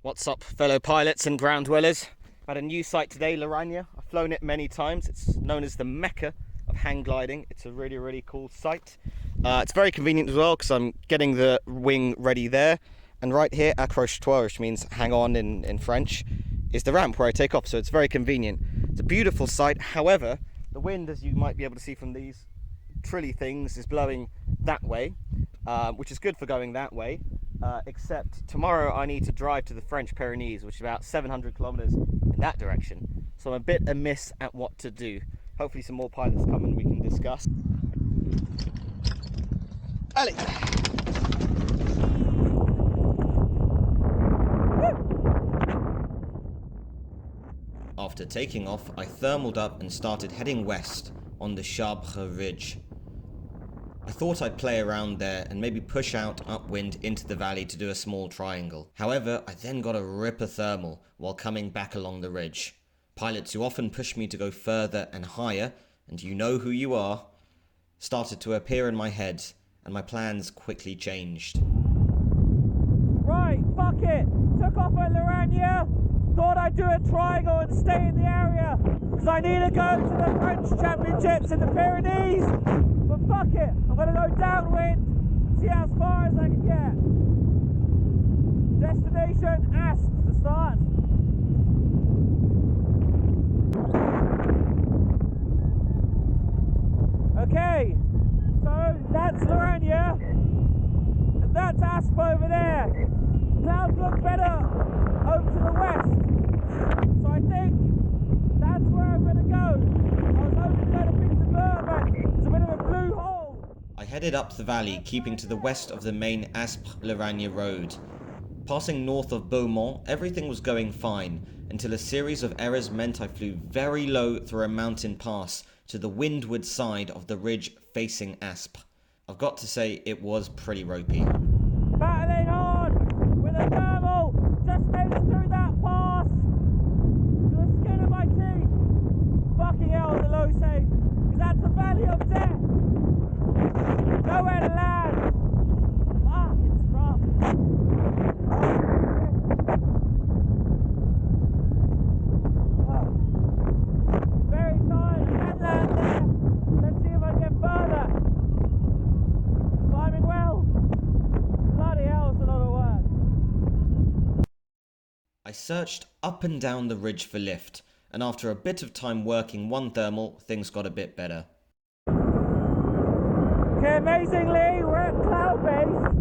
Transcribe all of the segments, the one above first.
What's up, fellow pilots and ground dwellers? Had a new site today, Laragne. I've flown it many times. It's known as the Mecca of hang gliding. It's a really, really cool site. It's very convenient as well because I'm getting the wing ready there. And right here, accroche-toi, which means hang on in French, is the ramp where I take off. So it's very convenient. It's a beautiful site. However, the wind, as you might be able to see from these trilly things, is blowing that way, which is good for going that way. Except tomorrow I need to drive to the French Pyrenees, which is about 700 kilometers in that direction. So I'm a bit amiss at what to do. Hopefully some more pilots come and we can discuss. Allez. After taking off, I thermaled up and started heading west on the Aspres ridge. I thought I'd play around there and maybe push out upwind into the valley to do a small triangle. However, I then got a ripper thermal while coming back along the ridge. Pilots who often push me to go further and higher, and you know who you are, started to appear in my head, and my plans quickly changed. Right, fuck it! Took off at Laragne, thought I'd do a triangle and stay in the area, because I need to go to the French Championships in the Pyrenees! But fuck it, I'm gonna go downwind, see as far as I can get. Destination Aspres to start. Okay, so that's Laragne, and that's Aspres over there. Clouds look better over to the west, so I think that's where I'm gonna go. I was hoping to go to Grenoble, but it's a bit of a blue hole. I headed up the valley, keeping to the west of the main Aspres-Laragne road. Passing north of Beaumont, everything was going fine, until a series of errors meant I flew very low through a mountain pass to the windward side of the ridge facing Aspres. I've got to say, it was pretty ropey. Battling hard with a thermal, just made it through that pass to the skin of my teeth. Fucking hell, the low save, because that's a valley of death. Nowhere to land. Fuck, it's rough. Very tired, I can land there. Let's see if I get further. Climbing well. Bloody hell, it's a lot of work. I searched up and down the ridge for lift, and after a bit of time working one thermal, things got a bit better. Okay, amazingly, we're at Cloudbase.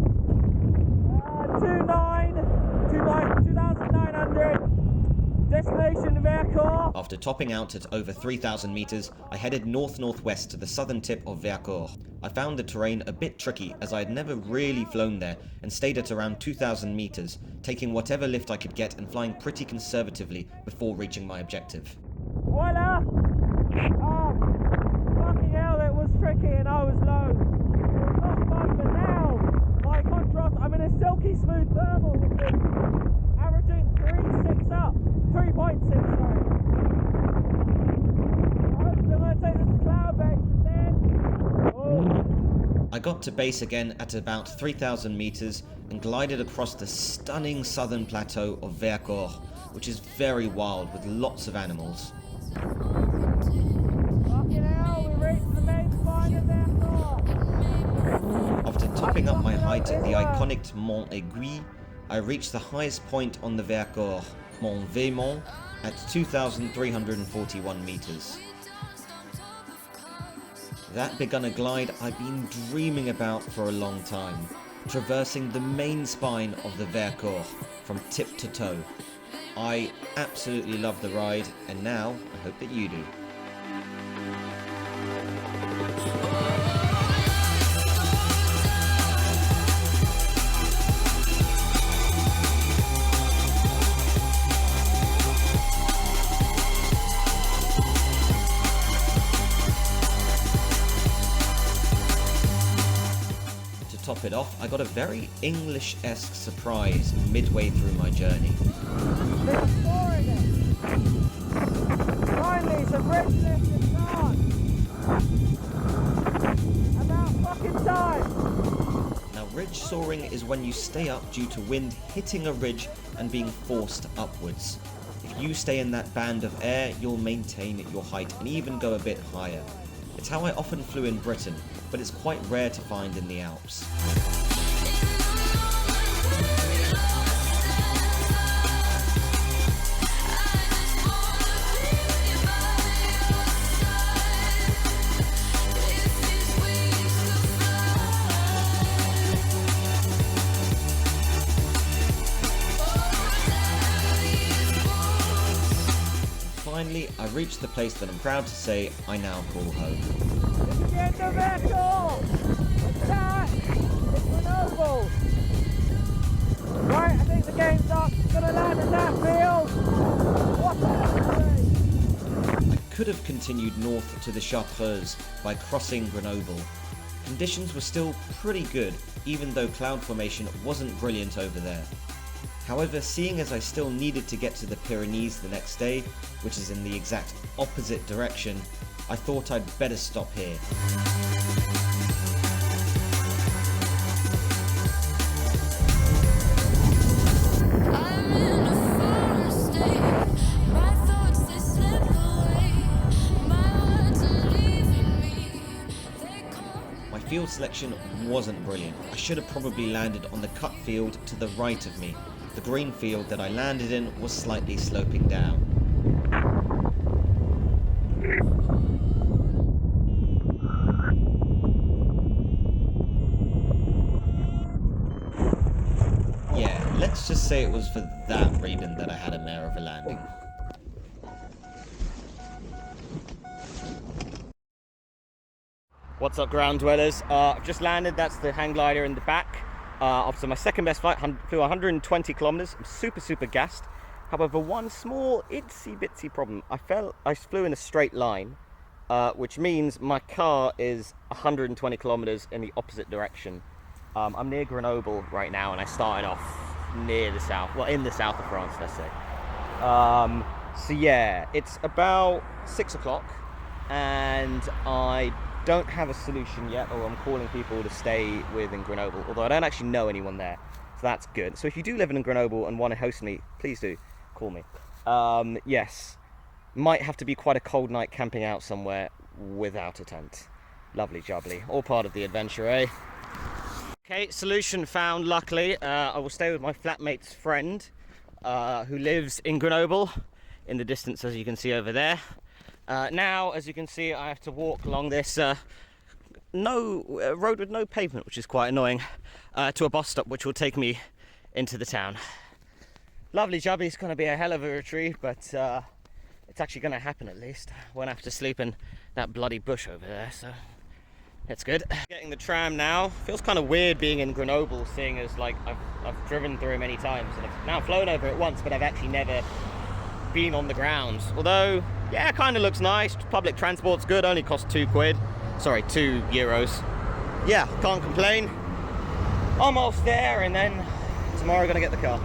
2,900. Destination Vercors. After topping out at over 3,000 meters, I headed north-northwest to the southern tip of Vercors. I found the terrain a bit tricky as I had never really flown there and stayed at around 2,000 meters, taking whatever lift I could get and flying pretty conservatively before reaching my objective. Voila! Fucking hell, it was tricky and I was low. It was not fun, but now, by contrast, I'm in a silky smooth thermal, which is averaging 3.6 up. 3.6, sorry. Hopefully I'm going to take this to Cloudbase and then... Oh. I got to base again at about 3,000 meters and glided across the stunning southern plateau of Vercors, which is very wild with lots of animals. Fucking hell, we reached the main spine of Vercors. After topping up my height at the iconic Mont Aiguille, I reached the highest point on the Vercors, Mont Vémont, at 2,341 meters. That begun a glide I've been dreaming about for a long time, traversing the main spine of the Vercors from tip to toe. I absolutely love the ride, and now I hope that you do. Top it off, I got a very English-esque surprise midway through my journey. Finally, some red lift in France. About fucking time. Now Ridge soaring is when you stay up due to wind hitting a ridge and being forced upwards. If you stay in that band of air, you'll maintain your height and even go a bit higher. It's how I often flew in Britain, but it's quite rare to find in the Alps. Finally, I reached the place that I'm proud to say I now call home. It's the end of Vercors! It's that! It's Grenoble! Right, I think the game's up. Gonna land at that field! What a I could have continued north to the Chartreuse by crossing Grenoble. Conditions were still pretty good, even though cloud formation wasn't brilliant over there. However, seeing as I still needed to get to the Pyrenees the next day, which is in the exact opposite direction, I thought I'd better stop here. My field selection wasn't brilliant. I should have probably landed on the cut field to the right of me. The green field that I landed in was slightly sloping down. Yeah, let's just say it was for that reason that I had a mare of a landing. What's up, ground dwellers? I've just landed. That's the hang glider in the back. After my second best flight, flew 120 kilometers. I'm super gassed. However, one small itsy bitsy problem. I flew in a straight line, which means my car is 120 kilometers in the opposite direction. I'm near Grenoble right now, and I started off near the south, well, in the south of France, let's say. So yeah, it's about 6 o'clock, and I don't have a solution yet, or I'm calling people to stay with in Grenoble, although I don't actually know anyone there, so that's good. So if you do live in Grenoble and want to host me, please do call me. Yes, might have to be quite a cold night camping out somewhere without a tent. Lovely jubbly, all part of the adventure, eh? Okay, solution found, luckily. I will stay with my flatmate's friend, who lives in Grenoble, in the distance as you can see over there. Now, as you can see, I have to walk along this road with no pavement, which is quite annoying, to a bus stop, which will take me into the town. Lovely jubby. It's going to be a hell of a retrieve, but it's actually going to happen at least. Won't have to sleep in that bloody bush over there, so it's good. Getting the tram now. Feels kind of weird being in Grenoble, seeing as like I've driven through many times, and I've now flown over it once, but I've actually never been on the ground. Although, yeah, kind of looks nice. Public transport's good, only cost €2. Sorry, €2. Yeah, can't complain. Almost there, and then tomorrow gonna get the car.